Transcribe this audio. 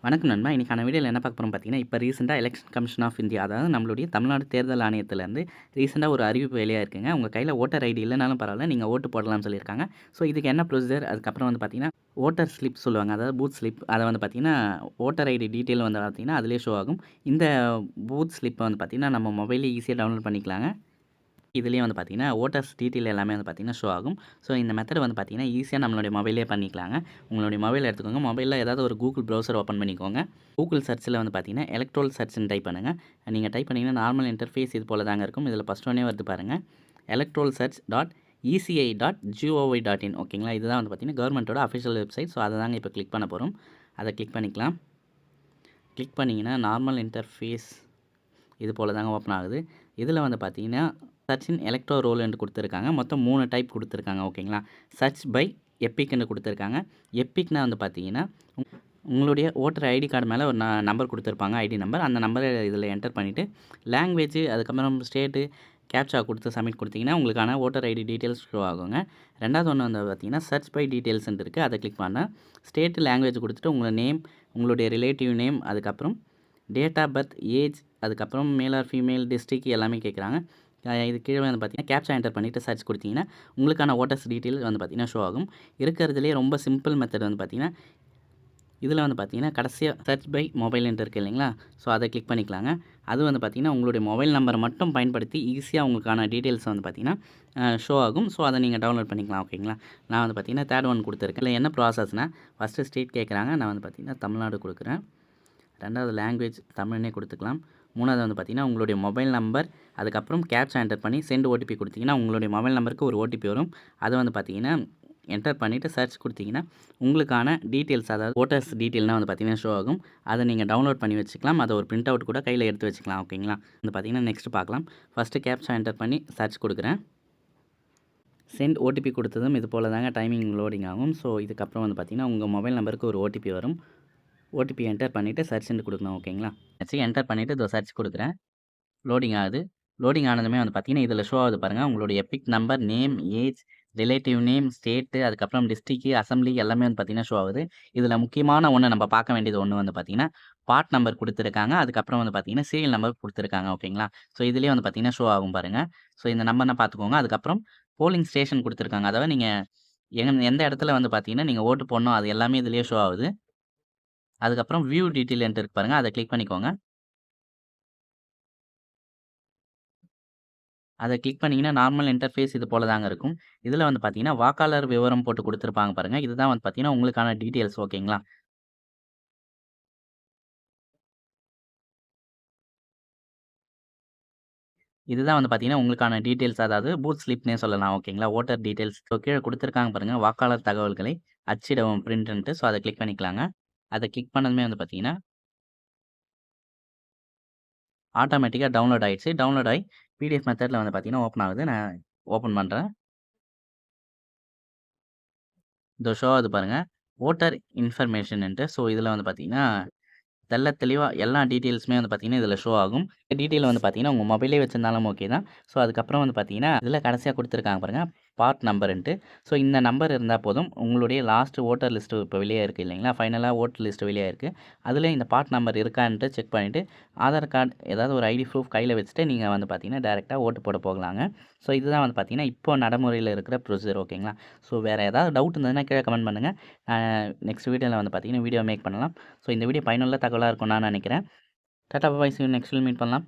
வணக்கம் நண்பா. இன்னைக்கான வீடியோல என்ன பார்க்க போறோம் பார்த்தீங்கன்னா, இப்ப ரீசென்ட்டா எலக்ஷன் கமிஷன் ஆஃப் இந்தியா, அதாவது நம்மளுடைய தமிழ்நாடு தேர்தல் ஆணையத்திலேருந்து ரீசென்ட்டா ஒரு அறிவிப்பு வெளியாயிருக்குங்க. உங்க கையில ஓட்டர் ஐடி இல்லனாலும் பரவால்ல, நீங்க ஓட்டு போடலாம்னு சொல்லியிருக்காங்க. ஸோ இதுக்கு என்ன ப்ரொசீஜர், அதுக்கப்புறம் வந்து பார்த்தீங்கன்னா, ஓட்டர் ஸ்லிப் சொல்லுவாங்க. அதாவது பூத் ஸ்லிப். அத வந்து பார்த்தீங்கன்னா, ஓட்டர் ஐடி டீட்டெயில் வந்து பார்த்தீங்கன்னா, அதிலேயே ஷோ ஆகும். இந்த பூத் ஸ்லிப்ப வந்து பார்த்தீங்கன்னா, நம்ம மொபைல்லே ஈஸியா டவுன்லோட் பண்ணிக்கலாங்க. இதுலயே வந்து பார்த்தீங்கன்னா, ஓட்டர்ஸ் டீட்டெயில் எல்லாமே வந்து பார்த்தீங்கன்னா ஷோ ஆகும். ஸோ இந்த மெத்தட் வந்து பார்த்தீங்கன்னா, ஈஸியா நம்மளுடைய மொபைல்லேயே பண்ணிக்கலாங்க. உங்களுடைய மொபைல் எடுத்துக்கோங்க. மொபைல்ல ஏதாவது ஒரு கூகுள் ப்ரௌசர் ஓப்பன் பண்ணிக்கோங்க. கூகுள் சர்ச்ல வந்து பார்த்தீங்கன்னா, எலக்ட்ரல் சர்ச்ன்னு டைப் பண்ணுங்க. நீங்க டைப் பண்ணீங்கன்னா, நார்மல் இன்டர்ஃபேஸ் இது போல தாங்க இருக்கும். இதில ஃபர்ஸ்ட் ஒன்னே வருது பாருங்க. Electoral search dot ECI dot GOV dot in ஓகேங்களா? இதுதான் வந்து பார்த்தீங்கன்னா, கவர்மெண்ட்டோட அஃபிஷியல் வெப்சைட். ஸோ அத தாங்க இப்போ கிளிக் பண்ண போறோம். அத கிளிக் பண்ணிக்கலாம். கிளிக் பண்ணீங்கன்னா, நார்மல் இன்டர்ஃபேஸ் இது போல தாங்க ஓப்பன் ஆகுது. இதில வந்து பார்த்தீங்கன்னா, சர்ச் இன் எலக்ட்ரோ ரோல்ன்னு குடுத்துருக்காங்க. மொத்தம் 3 டைப் குடுத்துருக்காங்க ஓகேங்களா? சர்ச் பை எப்பிக்ன்னு குடுத்துருக்காங்க. எப்பிக்னா வந்து பார்த்தீங்கன்னா, உங்களுடைய ஓட்டர் ஐடி கார்டு மேல ஒரு நம்பர் குடுத்துருப்பாங்க. ID number. அந்த நம்பர இதில என்டர் பண்ணிட்டு, லாங்குவேஜ் அதுக்கப்புறம் ஸ்டேட்டு, கேப்ச்சா குடுத்து சப்மிட் குடுத்தீங்கன்னா, உங்களுக்கான ஓட்டர் ஐடி டீட்டெயில்ஸ் ஷோ ஆகுங்க. 2வது ஒண்ணு வந்து பார்த்தீங்கன்னா, சர்ச் பை டீட்டெயில்ஸ்ன்ட்டு இருக்கு. அத கிளிக் பண்ணா, ஸ்டேட், லாங்குவேஜ் குடுத்துட்டு, உங்க நேம், உங்களுடைய ரிலேட்டிவ் நேம், அதுக்கப்புறம் டேட் ஆஃப் பர்த், ஏஜ், அதுக்கப்புறம் மேல் ஆர் ஃபீமேல், டிஸ்ட்ரிக்ட் எல்லாமே கேட்குறாங்க. இது கீழ வந்து பார்த்தீங்கன்னா, கேப்ச்சா என்டர் பண்ணிட்டு சர்ச் குடுத்தீங்கன்னா, உங்களுக்கான ஓட்டர்ஸ் டீட்டெயில் வந்து பார்த்தீங்கன்னா ஷோ ஆகும். இருக்கிறதுலயே ரொம்ப சிம்பிள் மெத்தட் வந்து பார்த்தீங்கன்னா, இதில வந்து பார்த்தீங்கன்னா, கடைசியா சர்ச் பை மொபைல்ன்ட்டு இருக்கு இல்லைங்களா? ஸோ அத கிளிக் பண்ணிக்கலாங்க. அது வந்து பார்த்தீங்கன்னா, உங்களுடைய மொபைல் நம்பர மட்டும் பயன்படுத்தி ஈஸியா உங்களுக்கான டீட்டெயில்ஸ் வந்து பார்த்தீங்கன்னா, ஷோ ஆகும். ஸோ அத நீங்க டவுன்லோட் பண்ணிக்கலாம் ஓகேங்களா? நான் வந்து பார்த்தீங்கன்னா, 3 ஒன் குடுத்துருக்கேன். இதில என்ன ப்ராசஸ்னா, ஃபர்ஸ்ட்டு ஸ்டேட் கேட்குறாங்க. நான் வந்து பார்த்தீங்கன்னா, தமிழ்நாடு குடுக்குறேன். 2வது லாங்குவேஜ் தமிழ்னே குடுத்துக்கலாம். 3வது வந்து பார்த்தீங்கன்னா, உங்களுடைய மொபைல் நம்பர், அதுக்கப்புறம் கேப்ச்சா என்டர் பண்ணி சென்ட் ஓடிபி குடுத்தீங்கன்னா, உங்களுடைய மொபைல் நம்பருக்கு ஒரு ஓடிபி வரும். அத வந்து பார்த்தீங்கன்னா, என்டர் பண்ணிட்டு சர்ச் குடுத்தீங்கன்னா, உங்களுக்கான டீட்டெயில்ஸ் அதாவது ஓட்டர்ஸ் டீட்டெயில்னா வந்து பார்த்தீங்கன்னா ஷோ ஆகும். அத நீங்க டவுன்லோட் பண்ணி வச்சுக்கலாம். அத ஒரு பிரிண்ட் அவுட் கூட கையில எடுத்து வச்சுக்கலாம் ஓகேங்களா? வந்து பார்த்தீங்கன்னா, நெக்ஸ்ட் பார்க்கலாம். ஃபர்ஸ்ட்டு கேப்ச்சா என்டர் பண்ணி சர்ச் குடுக்குறேன். சென்ட் ஓடிபி குடுத்ததும் இது போல தாங்க டைமிங் லோடிங் ஆகும். ஸோ இதுக்கப்புறம் வந்து பார்த்தீங்கன்னா, உங்க மொபைல் நம்பருக்கு ஒரு ஓடிபி வரும். ஓடிபி என்டர் பண்ணிட்டு சர்ச்ன்னு குடுக்கணும் ஓகேங்களா? என்டர் பண்ணிட்டு இதோ சர்ச் குடுக்குறேன். லோடிங் ஆகுது. லோடிங் ஆனதுமே வந்து பார்த்தீங்கன்னா, இதில ஷோ ஆகுது பாருங்க. உங்களுடைய Epic number, name, age, relative name, state, அதுக்கப்புறம் டிஸ்ட்ரிக்ட், அசெம்பிளி எல்லாமே வந்து பார்த்தீங்கன்னா ஷோ ஆகுது. இதில முக்கியமான ஒண்ணு நம்ம பார்க்க வேண்டியது ஒண்ணு வந்து பார்த்தீங்கன்னா, பார்ட் நம்பர் குடுத்துருக்காங்க. அதுக்கப்புறம் வந்து பார்த்தீங்கன்னா, சீரியல் நம்பர் குடுத்துருக்காங்க ஓகேங்களா? ஸோ இதிலேயே வந்து பார்த்தீங்கன்னா ஷோ ஆகும் பாருங்க. ஸோ இந்த நம்பர்னா பார்த்துக்கோங்க. அதுக்கப்புறம் போலிங் ஸ்டேஷன் குடுத்துருக்காங்க. அதாவது நீங்க எந்த இடத்துல வந்து பார்த்தீங்கன்னா, நீங்க ஓட்டு போடணும் அது எல்லாமே இதிலேயே ஷோ ஆகுது. அதுக்கப்புறம் வியூ டீட்டெயில்ன்ட்டு இருக்கு பாருங்க. அத கிளிக் பண்ணிக்கோங்க. அத கிளிக் பண்ணீங்கன்னா, நார்மல் இன்டர்ஃபேஸ் இது போல தாங்க இருக்கும். இதில வந்து பார்த்தீங்கன்னா, வாக்காளர் விவரம் போட்டு குடுத்துருப்பாங்க பாருங்க. இதுதான் வந்து பார்த்தீங்கன்னா, உங்களுக்கான டீட்டெயில்ஸ் ஓகேங்களா? இதுதான் வந்து பார்த்தீங்கன்னா, உங்களுக்கான டீட்டெயில்ஸ் அதாவது பூத் ஸ்லிப்னே சொல்லலாம் ஓகேங்களா? Voter details. ஸோ கீழ குடுத்துருக்காங்க பாருங்க. வாக்காளர் தகவல்களை அச்சிடவும் பிரிண்ட்ன்ட்டு. ஸோ அத கிளிக் பண்ணிக்கலாங்க. அத கிளிக் பண்ணதுமே வந்து பார்த்தீங்கன்னா, ஆட்டோமேட்டிக்கா டவுன்லோட் ஆயிடுச்சு. டவுன்லோட் ஆயி பிடிஎஃப் மெத்தட்ல வந்து பார்த்தீங்கன்னா, ஓப்பன் ஆகுது. நான் ஓப்பன் பண்றேன். இதோ ஷோ ஆகுது பாருங்க. வோட்டர் இன்ஃபர்மேஷன்ன்ட்டு. ஸோ இதில வந்து பார்த்தீங்கன்னா தெள்ளத் தெளிவா எல்லா டீட்டெயில்ஸுமே வந்து பார்த்தீங்கன்னா, இதில ஷோ ஆகும். டீட்டெயில் வந்து பார்த்தீங்கன்னா, உங்க மொபைலே வச்சிருந்தாலும் ஓகே தான். ஸோ, அதுக்கப்புறம் வந்து பார்த்தீங்கன்னா, இதில கடைசியா குடுத்துருக்காங்க பாருங்க, பார்ட் நம்பர்ன்ட்டு. ஸோ, இந்த நம்பர் இருந்தா போதும். உங்களுடைய லாஸ்ட் வோட்டர் லிஸ்ட் இப்போ வெளியே இருக்கு இல்லைங்களா? ஃபைனலா வோட்டர் லிஸ்ட் வெளியாயிருக்கு. அதில இந்த பார்ட் நம்பர் இருக்கான்ட்டு செக் பண்ணிட்டு, ஆதார் கார்டு ஏதாவது ஒரு ஐடி ப்ரூஃப் கையில வச்சுட்டு, நீங்க வந்து பார்த்தீங்கன்னா, டைரக்ட்டா ஓட்டு போட போகலாங்க. ஸோ, இதுதான் வந்து பார்த்தீங்கன்னா, இப்போ நடைமுறையில இருக்கிற ப்ரொசீஜர் ஓகேங்களா? ஸோ, வேற ஏதாவது டவுட் இருந்ததுன்னா கீழ கமெண்ட் பண்ணுங்க. நெக்ஸ்ட் வீடியோல வந்து பார்த்தீங்கன்னா, வீடியோ மேக் பண்ணலாம். ஸோ இந்த வீடியோ பயனுள்ள தகவலா இருக்கும்னு நான் நினைக்கிறேன். டாடா பாய். சீ யூ நெக்ஸ்ட் வீடியோல மீட் பண்ணலாம்.